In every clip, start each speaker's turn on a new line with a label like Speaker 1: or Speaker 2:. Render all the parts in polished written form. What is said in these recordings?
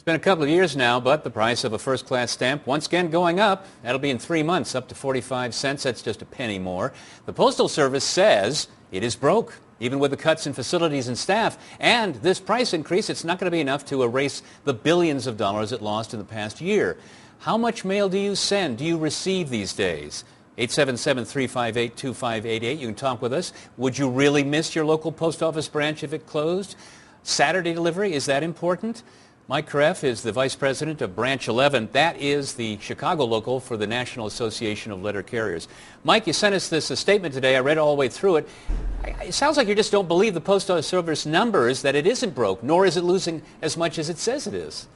Speaker 1: been a couple of years now, but the price of a first-class stamp once again going up. That'll be in 3 months, up to 45 cents. That's just a penny more. The Postal Service says it is broke, even with the cuts in facilities and staff. And this price increase, it's not going to be enough to erase the billions of dollars it lost in the past year. How much mail do you send, do you receive these days? 877-358-2588. You can talk with us. Would you really miss your local post office branch if it closed? Saturday delivery, is that important? Mike Caref is the vice president of Branch 11. That is the Chicago local for the National Association of Letter Carriers. Mike, you sent us this statement today. I read all the way through it. It sounds like you just don't believe the Postal Service numbers, that it isn't broke, nor is it losing as much as it says it is.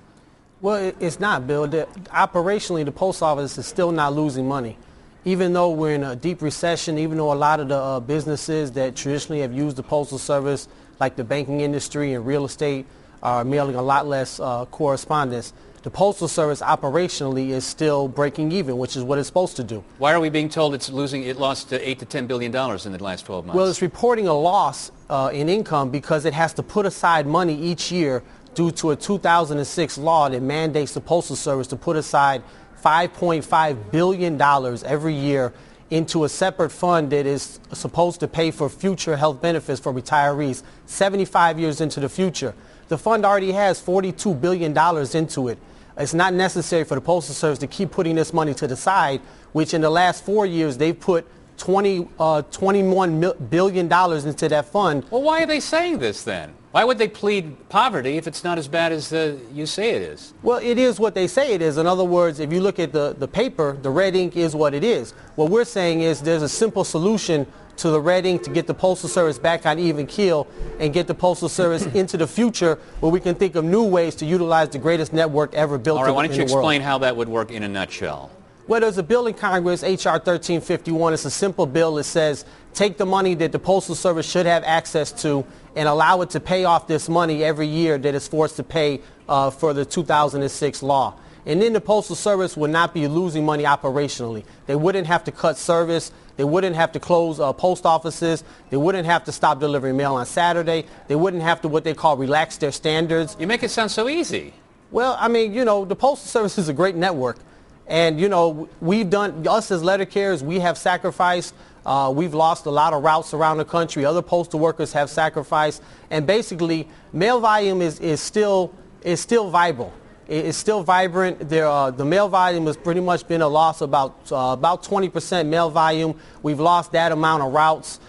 Speaker 2: Well, it's not, Bill. Operationally, the post office is still not losing money. Even though we're in a deep recession, even though a lot of the businesses that traditionally have used the Postal Service, like the banking industry and real estate, are mailing a lot less correspondence, the Postal Service operationally is still breaking even, which is what it's supposed to do.
Speaker 1: Why are we being told it lost $8 to $10 billion in the last 12 months?
Speaker 2: Well, it's reporting a loss in income because it has to put aside money each year due to a 2006 law that mandates the Postal Service to put aside $5.5 billion every year into a separate fund that is supposed to pay for future health benefits for retirees 75 years into the future. The fund already has $42 billion into it. It's not necessary for the Postal Service to keep putting this money to the side, which in the last 4 years they've put $21 billion into that fund.
Speaker 1: Well, why are they saying this then? Why would they plead poverty if it's not as bad as you say it is?
Speaker 2: Well, it is what they say it is. In other words, if you look at the paper, the red ink is what it is. What we're saying is there's a simple solution to the red ink to get the Postal Service back on even keel and get the Postal Service into the future where we can think of new ways to utilize the greatest network ever built in the world.
Speaker 1: All right, why don't you explain how that would work in a nutshell?
Speaker 2: Well, there's a bill in Congress, H.R. 1351. It's a simple bill that says take the money that the Postal Service should have access to and allow it to pay off this money every year that it's forced to pay for the 2006 law. And then the Postal Service would not be losing money operationally. They wouldn't have to cut service. They wouldn't have to close post offices. They wouldn't have to stop delivering mail on Saturday. They wouldn't have to what they call relax their standards.
Speaker 1: You make it sound so easy.
Speaker 2: Well, I mean, you know, the Postal Service is a great network. And, you know, us as letter carriers, we have sacrificed. We've lost a lot of routes around the country. Other postal workers have sacrificed. And basically, mail volume is still viable. It's still vibrant. The mail volume has pretty much been a loss about 20% mail volume. We've lost that amount of routes.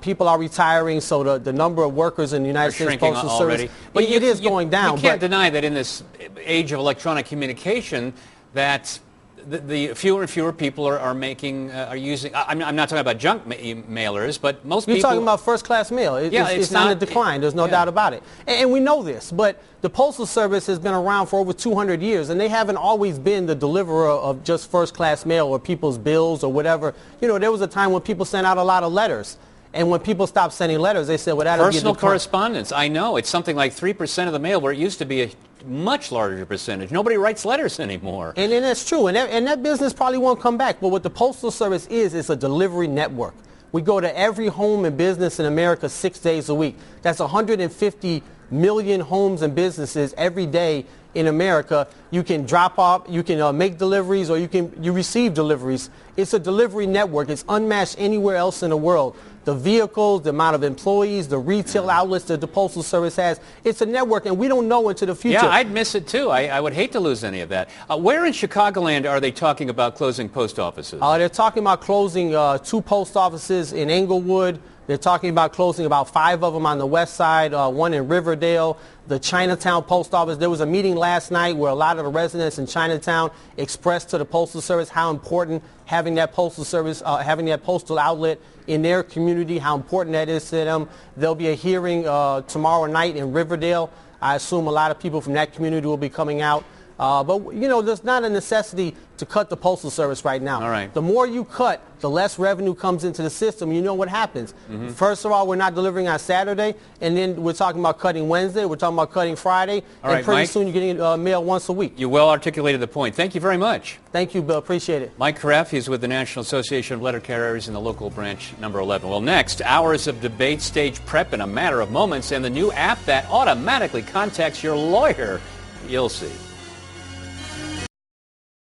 Speaker 2: People are retiring, so the number of workers in the United States Postal Service, but it is going down.
Speaker 1: You can't deny that in this age of electronic communication that the fewer and fewer people are using. I'm not talking about junk mailers, but most people.
Speaker 2: You're talking about first-class mail. It's not a decline. There's no doubt about it. And we know this, but the Postal Service has been around for over 200 years, and they haven't always been the deliverer of just first-class mail or people's bills or whatever. You know, there was a time when people sent out a lot of letters. And when people stopped sending letters, they said, well, that'll be
Speaker 1: personal correspondence. I know. It's something like 3% of the mail, where it used to be a much larger percentage. Nobody writes letters anymore.
Speaker 2: And that's true. And that business probably won't come back. But what the Postal Service is a delivery network. We go to every home and business in America 6 days a week. That's 150 million homes and businesses every day in America. You can drop off, you can make deliveries, or you receive deliveries. It's a delivery network. It's unmatched anywhere else in the world. The vehicles, the amount of employees, the retail outlets that the Postal Service has. It's a network, and we don't know into the future.
Speaker 1: Yeah, I'd miss it too. I would hate to lose any of that. Where in Chicagoland are they talking about closing post offices?
Speaker 2: They're talking about closing 2 post offices in Englewood. They're talking about closing about 5 of them on the west side, 1 in Riverdale, the Chinatown Post Office. There was a meeting last night where a lot of the residents in Chinatown expressed to the Postal Service how important having that Postal Service, having that postal outlet in their community, how important that is to them. There'll be a hearing tomorrow night in Riverdale. I assume a lot of people from that community will be coming out. But, you know, there's not a necessity to cut the Postal Service right now.
Speaker 1: All right.
Speaker 2: The more you cut, the less revenue comes into the system. You know what happens. Mm-hmm. First of all, we're not delivering on Saturday, and then we're talking about cutting Wednesday. We're talking about cutting Friday.
Speaker 1: All
Speaker 2: and
Speaker 1: right,
Speaker 2: pretty
Speaker 1: Mike,
Speaker 2: soon you're getting mail once a week.
Speaker 1: You well articulated the point. Thank you very much.
Speaker 2: Thank you, Bill. Appreciate it.
Speaker 1: Mike Caref, he's with the National Association of Letter Carriers in the local branch number 11. Well, next, hours of debate stage prep in a matter of moments, and the new app that automatically contacts your lawyer. You'll see.